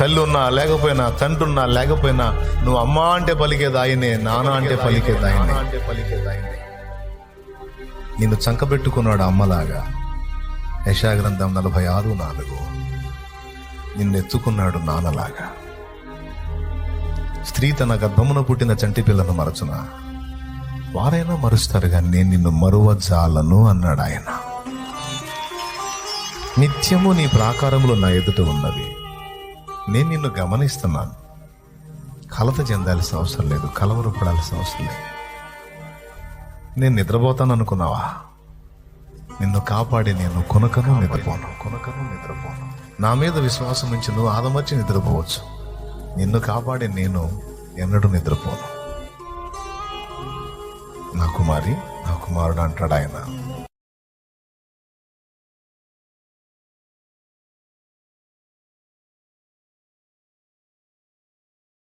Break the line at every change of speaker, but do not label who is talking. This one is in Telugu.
తల్లి ఉన్నా లేకపోయినా, తండ్రి ఉన్నా లేకపోయినా, నువ్వు అమ్మ అంటే పలికేది ఆయనే, నాన్న అంటే పలికేది ఆయనే. నిన్ను చంకబెట్టుకున్నాడు అమ్మలాగా. యెషయా గ్రంథం 46:4. నిన్ను ఎత్తుకున్నాడు నాన్నలాగా. స్త్రీ తన గర్భమున పుట్టిన చంటి పిల్లను మరచునా? వారైనా మరుస్తారు కానీ నేను నిన్ను మరువజాలను అన్నాడు ఆయన. నిత్యము నీ ప్రాకారములు నా ఎదుట ఉన్నవి. నేను నిన్ను గమనిస్తున్నాను. కలత చెందాల్సిన అవసరం లేదు, కలవరపడాల్సిన అవసరం లేదు. నేను నిద్రపోతాను అనుకున్నావా? నిన్ను కాపాడి నేను కొనకను నిద్రపోను. నా మీద విశ్వాసం నుంచి నువ్వు ఆదమర్చి నిద్రపోవచ్చు. నిన్ను కాపాడి నేను ఎన్నడూ నిద్రపోను. నా కుమారి, నా కుమారుడు అంటాడు ఆయన.